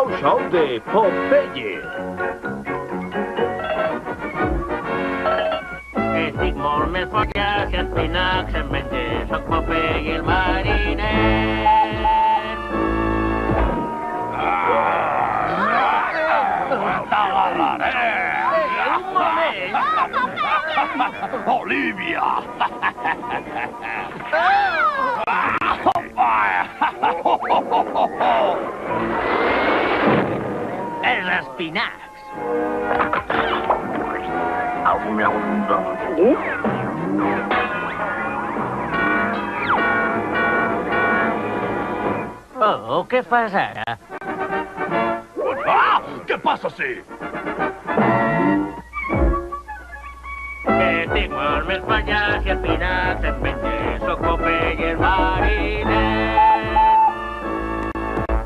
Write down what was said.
nou show de Popeie. Estic molt més fort que si espinacs em menge. Soc Popeie el mariner. T'agarraré! Un moment! Olivia! Els espinacs. Oh, què fas ara? Ah! Què passa, sí? Que tinc molt més falles i espinacs en